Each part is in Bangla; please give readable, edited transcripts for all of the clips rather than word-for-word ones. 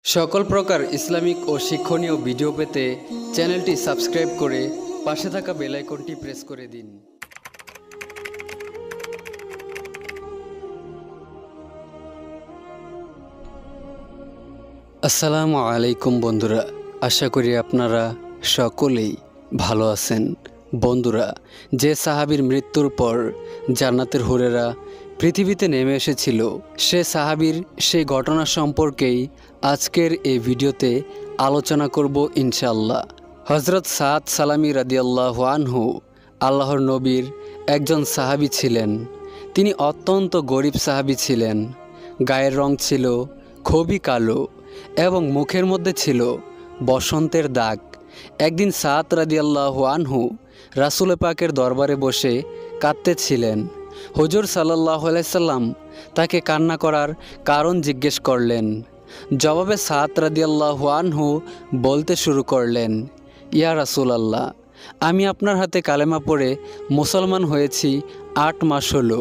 সকল প্রকার ইসলামিক ও শিক্ষণীয় ভিডিও পেতে চ্যানেলটি সাবস্ক্রাইব করে পাশে থাকা বেল আইকনটি প্রেস করে দিন। আসসালামু আলাইকুম বন্ধুরা, আশা করি আপনারা সকলেই ভালো আছেন। বন্ধুরা, যে সাহাবীর মৃত্যুর পর জান্নাতের হুরেরা পৃথিবীতে নেমে এসেছিল, সে সাহাবীর সেই ঘটনা সম্পর্কেই আজকের এই ভিডিওতে আলোচনা করব ইনশাআল্লাহ। হযরত সাদ সালামী রাদিয়াল্লাহু আনহু আল্লাহর নবীর একজন সাহাবী ছিলেন। তিনি অত্যন্ত গরিব সাহাবী ছিলেন। গায়ের রং ছিল খুবই কালো এবং মুখের মধ্যে ছিল বসন্তের দাগ। একদিন সাদ রাদিয়াল্লাহু আনহু রাসূল পাকের দরবারে বসে কাঁদতেছিলেন। হুজুর সাল্লাল্লাহু আলাইহি সাল্লাম তাকে কান্না করার কারণ জিজ্ঞেস করলেন। জবাবে সাদ রাদিয়াল্লাহু আনহু বলতে শুরু করলেন, ইয়া রাসূলুল্লাহ, আমি আপনার হাতে কালেমা পড়ে মুসলমান হয়েছি 8 মাস হলো।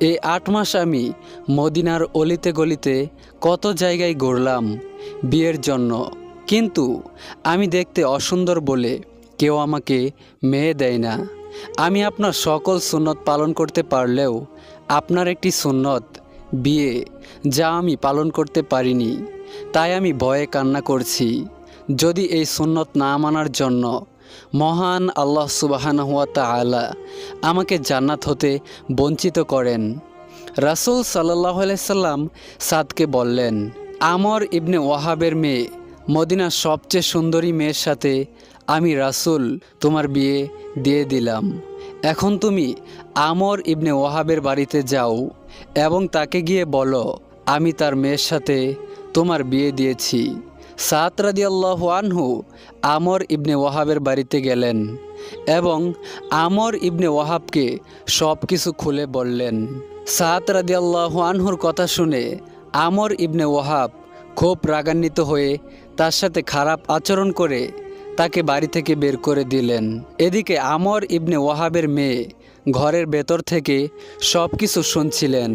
এই 8 মাস আমি মদিনার অলিতে গলিতে কত জায়গায় ঘুরলাম বিয়ের জন্য, কিন্তু আমি দেখতে অসুন্দর বলে কেউ আমাকে মেয়ে দেয় না। আমি আপনার সকল সুন্নত পালন করতে পারলেও আপনার একটি সুন্নত বিয়ে, যা আমি পালন করতে পারিনি, তাই আমি ভয়ে কান্না করছি। যদি এই সুন্নত না মানার জন্য মহান আল্লাহ সুবহানাহু ওয়া তাআলা আমাকে জান্নাত হতে বঞ্চিত করেন। রাসূল সাল্লাল্লাহু আলাইহি সাল্লাম সাদকে বললেন, আমর ইবনে ওয়াহাবের মেয়ে, মদিনার সবচেয়ে সুন্দরী মেয়ের সাথে আমি রাসূল তোমার বিয়ে দিয়ে দিলাম। এখন তুমি আমর ইবনে ওয়াহাবের বাড়িতে যাও এবং তাকে গিয়ে বলো আমি তার মেয়ের সাথে তোমার বিয়ে দিয়েছি। সাদ রাদিয়াল্লাহু আনহু আমর ইবনে ওয়াহাবের বাড়িতে গেলেন এবং আমর ইবনে ওয়াহাবকে সব কিছু খুলে বললেন। সাদ রাদিয়াল্লাহু আনহুর কথা শুনে আমর ইবনে ওয়াহাব খুব রাগান্বিত হয়ে তার সাথে খারাপ আচরণ করে তাকে বাড়ি থেকে বের করে দিলেন। এদিকে আমর ইবনে ওয়াহাবের মেয়ে ঘরের ভেতর থেকে সব কিছু শুনছিলেন।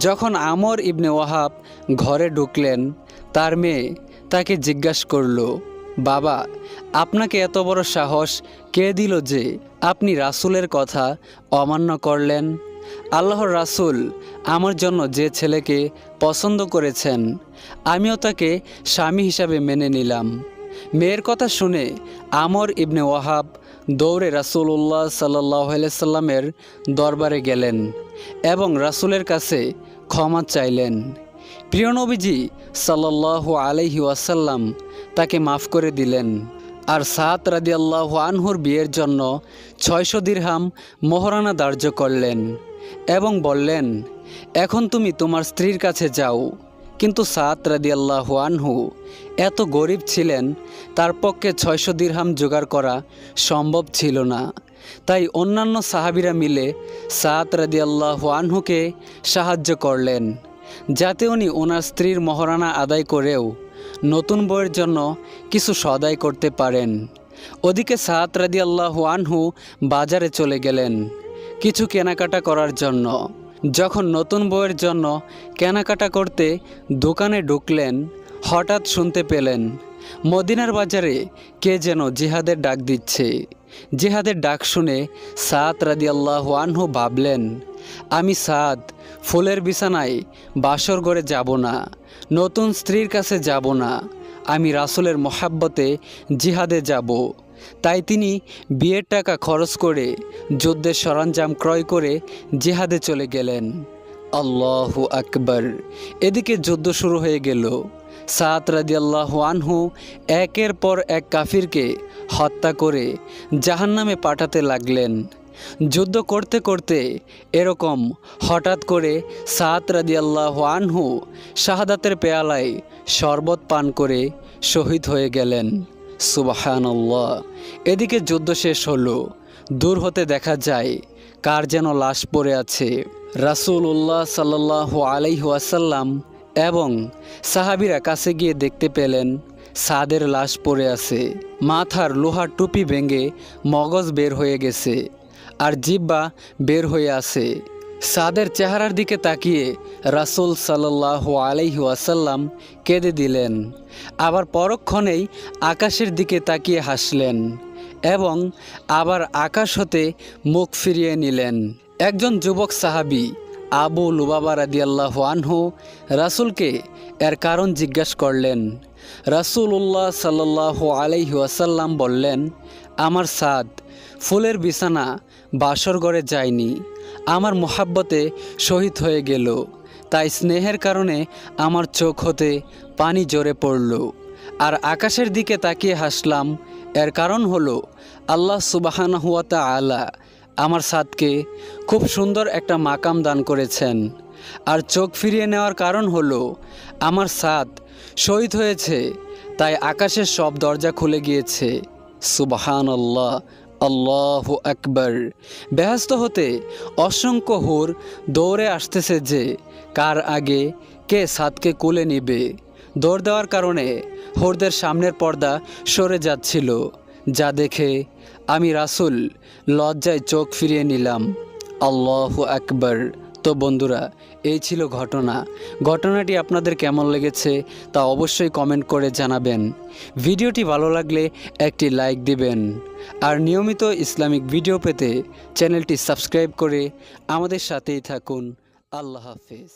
যখন আমর ইবনে ওয়াহাব ঘরে ঢুকলেন, তার মেয়ে তাকে জিজ্ঞাসা করল, বাবা, আপনাকে এত বড় সাহস কে দিল যে আপনি রাসূলের কথা অমান্য করলেন? আল্লাহর রাসূল আমার জন্য যে ছেলেকে পছন্দ করেছেন, আমিও তাকে স্বামী হিসাবে মেনে নিলাম। মেয়ের কথা শুনে আমর ইবনে ওয়াহাব দৌড়ে রাসূলুল্লাহ সাল্লাল্লাহু আলাইহি সাল্লামের দরবারে গেলেন এবং রাসূলের কাছে ক্ষমা চাইলেন। প্রিয় নবীজি সাল্লাল্লাহু আলাইহি ওয়াসাল্লাম তাকে মাফ করে দিলেন আর সাদ রাদিয়াল্লাহু আনহুর বিয়ের জন্য 600 দিরহাম মোহরানা ধার্য করলেন এবং বললেন, এখন তুমি তোমার স্ত্রীর কাছে যাও। কিন্তু সাদ রাদিয়াল্লাহু আনহু এত গরিব ছিলেন, তার পক্ষে 600 দিরহাম জোগাড় করা সম্ভব ছিল না। তাই অন্যান্য সাহাবীরা মিলে সাদ রাদিয়াল্লাহু আনহুকে সাহায্য করলেন যাতে উনি ওনার স্ত্রীর মহারানা আদায় করেও নতুন বউয়ের জন্য কিছু সদাই করতে পারেন। ওদিকে সাদ রাদিয়াল্লাহু আনহু বাজারে চলে গেলেন কিছু কেনাকাটা করার জন্য। যখন নতুন বউয়ের জন্য কেনাকাটা করতে দোকানে ঢুকলেন, হঠাৎ শুনতে পেলেন মদিনার বাজারে কে যেন জিহাদের ডাক দিচ্ছে। জিহাদের ডাক শুনে সাদ রাদিয়াল্লাহু আনহু ভাবলেন, আমি সাদ ফুলের বিছানায় বাসর ঘরে যাব না, নতুন স্ত্রীর কাছে যাব না, আমি রাসূলের মহাব্বতে জিহাদে যাব। তাই তিনি বিয়ের টাকা খরচ করে যুদ্ধের সরঞ্জাম ক্রয় করে জিহাদে চলে গেলেন। আল্লাহু আকবার! এদিকে যুদ্ধ শুরু হয়ে গেল। সাদ রাদিয়াল্লাহু আনহু একের পর এক কাফিরকে হত্যা করে জাহান্নামে পাঠাতে লাগলেন। যুদ্ধ করতে করতে এরকম হঠাৎ করে সাদ রাদিয়াল্লাহু আনহু শাহাদাতের পেয়ালায় শরবত পান করে শহীদ হয়ে গেলেন। সুবহানাল্লাহ! এদিকে যুদ্ধ শেষ হলো। দূর হতে দেখা যায় কার যেন লাশ পড়ে আছে। রাসূলুল্লাহ সাল্লাল্লাহু আলাইহি ওয়াসাল্লাম এবং সাহাবীরা কাছে গিয়ে দেখতে পেলেন সাদের লাশ পড়ে আছে। মাথার লোহার টুপি ভেঙে মগজ বের হয়ে গেছে আর জিহ্বা বের হয়ে আছে। সাদের চেহারার দিকে তাকিয়ে রাসূল সাল্লাল্লাহু আলাইহি ওয়াসাল্লাম কেঁদে দিলেন। আবার পরক্ষণেই আকাশের দিকে তাকিয়ে হাসলেন এবং আবার আকাশ হতে মুখ ফিরিয়ে নিলেন। একজন যুবক সাহাবী আবু লুবাবা রাদিয়াল্লাহু আনহু রাসূলকে এর কারণ জিজ্ঞাসা করলেন। রাসূলুল্লাহ সাল্লাল্লাহু আলাইহি ওয়াসাল্লাম বললেন, আমার সাদ ফুলের বিছানা বাসর ঘরে যায়নি, আমার মোহাব্বতে শহীদ হয়ে গেল, তাই স্নেহের কারণে আমার চোখ হতে পানি ঝরে পড়ল। আর আকাশের দিকে তাকিয়ে হাসলাম, এর কারণ হলো আল্লাহ সুবহানাহু ওয়া তাআলা আমার সাদকে খুব সুন্দর একটা মাকাম দান করেছেন। আর চোখ ফিরিয়ে নেওয়ার কারণ হলো আমার সাদ শহীদ হয়েছে, তাই আকাশের সব দরজা খুলে গিয়েছে। সুবহানাল্লাহ, আল্লাহু আকবার। বেহেশত হতে অসংখ্য হুর দৌড়ে আসতেছে যে কার আগে কে সাদকে কোলে নিবে। দৌড় দেওয়ার কারণে হুরদের সামনের পর্দা সরে যাচ্ছিল, যা দেখে আমি রাসূল লজ্জায় চোখ ফিরিয়ে নিলাম। আল্লাহু আকবার। তো বন্ধুরা, এই ছিল ঘটনাটি আপনাদের কেমন লেগেছে তা অবশ্যই কমেন্ট করে জানাবেন। ভিডিওটি ভালো লাগলে একটি লাইক দিবেন আর নিয়মিত ইসলামিক ভিডিও পেতে চ্যানেলটি সাবস্ক্রাইব করে আমাদের সাথেই থাকুন। আল্লাহ হাফেজ।